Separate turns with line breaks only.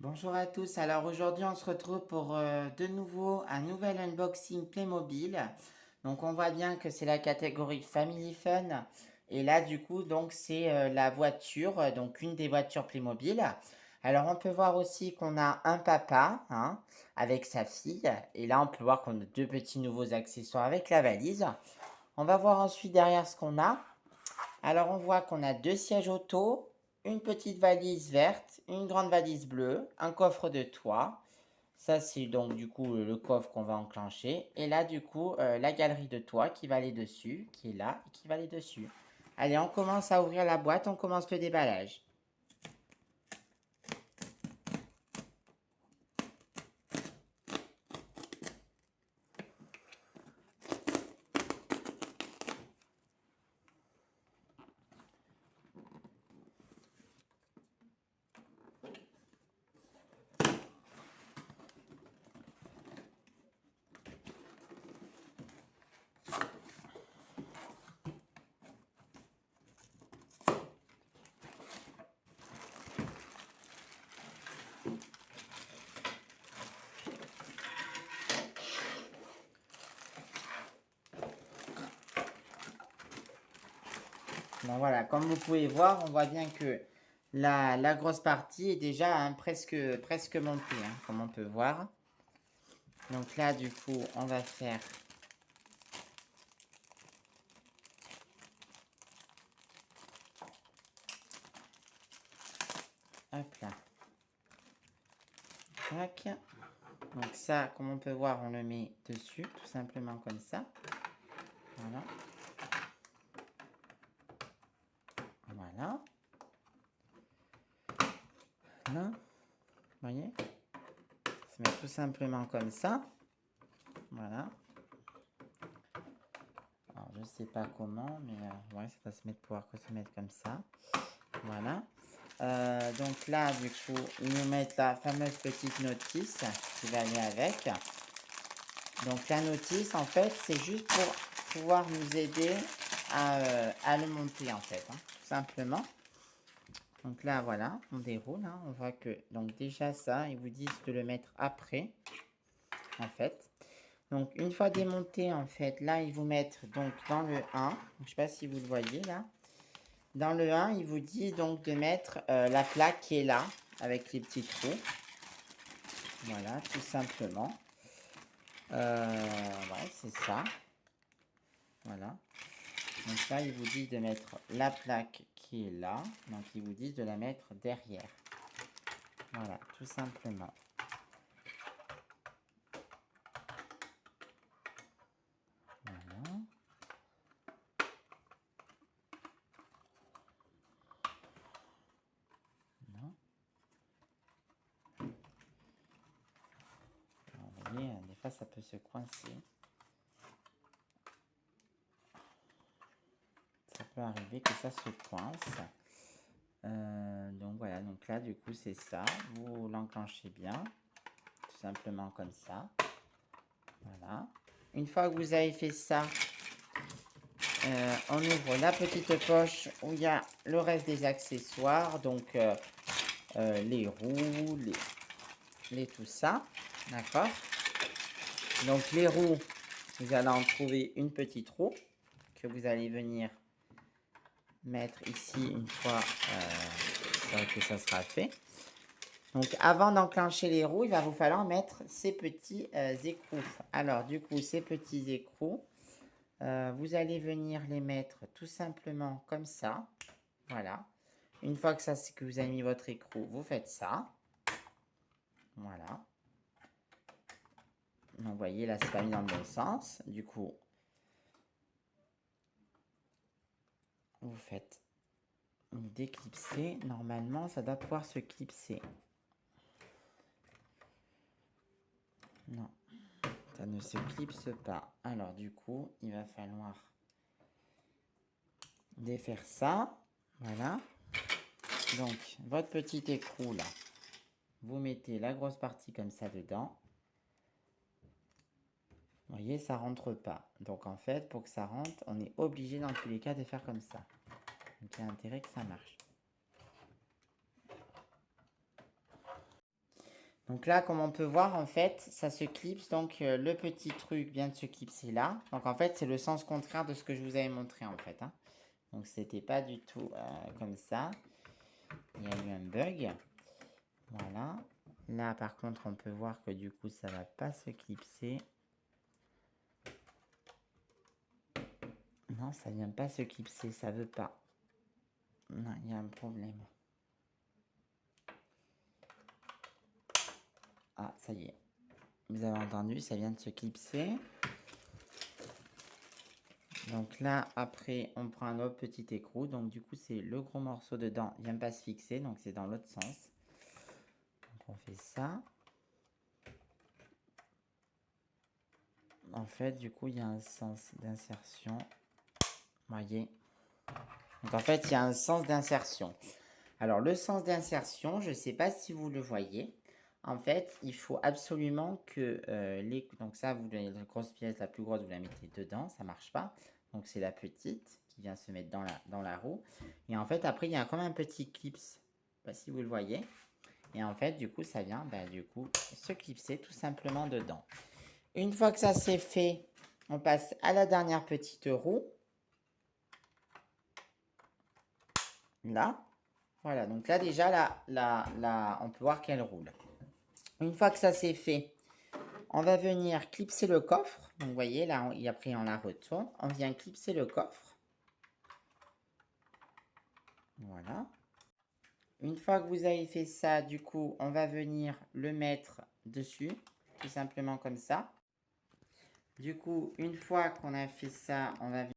Bonjour à tous, alors aujourd'hui on se retrouve pour de nouveau un nouvel unboxing Playmobil. Donc on voit bien que c'est la catégorie Family Fun et là du coup donc c'est la voiture, donc une des voitures Playmobil. Alors on peut voir aussi qu'on a un papa hein, avec sa fille et là on peut voir qu'on a deux petits nouveaux accessoires avec la valise. On va voir ensuite derrière ce qu'on a. Alors on voit qu'on a deux sièges auto, une petite valise verte, une grande valise bleue, un coffre de toit. Ça c'est donc du coup le coffre qu'on va enclencher. Et là du coup la galerie de toit qui va aller dessus, qui est là et qui va aller dessus. Allez, on commence à ouvrir la boîte, on commence le déballage. Donc voilà, comme vous pouvez voir, on voit bien que la grosse partie est déjà hein, presque montée, hein, comme on peut voir. Donc là du coup on va faire hop là. Tac. Donc ça, comme on peut voir, on le met dessus, tout simplement comme ça. Voilà. Voilà. Là, vous voyez? Ça se met tout simplement comme ça. Voilà. Alors, je sais pas comment, mais ouais, ça va se mettre, pouvoir que se mettre comme ça. Voilà. Donc là, du coup, ils nous mettent la fameuse petite notice qui va aller avec. Donc la notice, en fait, c'est juste pour pouvoir nous aider à le monter, en fait, hein, tout simplement. Donc là, voilà, on déroule, hein, on voit que, donc déjà ça, ils vous disent de le mettre après, en fait. Donc une fois démonté, en fait, là, ils vous mettent donc dans le 1, je ne sais pas si vous le voyez là. Dans le 1, ils vous disent donc de mettre la plaque qui est là, avec les petits trous. Voilà, tout simplement. Ouais, c'est ça. Voilà. Donc là, ils vous disent de mettre la plaque qui est là. Donc ils vous disent de la mettre derrière. Voilà, tout simplement. Voilà. Non. Alors, vous voyez, des fois ça peut se coincer. Ça peut arriver que ça se coince. Donc voilà, donc là du coup c'est ça. Vous l'enclenchez bien. Tout simplement comme ça. Voilà. Une fois que vous avez fait ça, on ouvre la petite poche où il y a le reste des accessoires. Donc les roues, les tout ça. D'accord. Donc les roues, vous allez en trouver une petite roue que vous allez venir mettre ici une fois que ça sera fait. Donc avant d'enclencher les roues, il va vous falloir mettre ces petits écrous. Alors du coup, ces petits écrous, vous allez venir les mettre tout simplement comme ça. Voilà. Une fois que, que vous avez mis votre écrou, vous faites ça. Voilà. Donc vous voyez, là, c'est pas mis dans le bon sens. Du coup, vous faites déclipser. Normalement, ça doit pouvoir se clipser. Non, ça ne se clipse pas. Alors du coup, il va falloir défaire ça. Voilà. Donc, votre petit écrou là, vous mettez la grosse partie comme ça dedans. Vous voyez, ça rentre pas. Donc en fait, pour que ça rentre, on est obligé dans tous les cas de faire comme ça. Donc il y a intérêt que ça marche. Donc là, comme on peut voir, en fait, ça se clipse. Donc le petit truc vient de se clipser là. Donc en fait, c'est le sens contraire de ce que je vous avais montré en fait, hein. Donc c'était pas du tout comme ça. Il y a eu un bug. Voilà. Là, par contre, on peut voir que du coup, ça va pas se clipser. Non, ça vient pas se clipser, ça veut pas. Non, il y a un problème. Ah, ça y est. Vous avez entendu, ça vient de se clipser. Donc là, après, on prend un autre petit écrou. Donc du coup, c'est le gros morceau dedans. Il vient pas se fixer, donc c'est dans l'autre sens. Donc on fait ça. En fait, du coup, il y a un sens d'insertion. Voyez. Donc en fait, il y a un sens d'insertion. Alors le sens d'insertion, je ne sais pas si vous le voyez. En fait, il faut absolument que donc ça, vous la grosse pièce, la plus grosse, vous la mettez dedans, ça marche pas. Donc c'est la petite qui vient se mettre dans la roue. Et en fait, après, il y a comme un petit clips. Je sais pas si vous le voyez. Et en fait, du coup, ça vient du coup se clipser tout simplement dedans. Une fois que ça c'est fait, on passe à la dernière petite roue. Là. Voilà, donc là déjà, on peut voir qu'elle roule. Une fois que ça c'est fait, on va venir clipser le coffre. Donc vous voyez, là, après on la retourne. On vient clipser le coffre. Voilà. Une fois que vous avez fait ça, du coup, on va venir le mettre dessus. Tout simplement comme ça. Du coup, une fois qu'on a fait ça, on va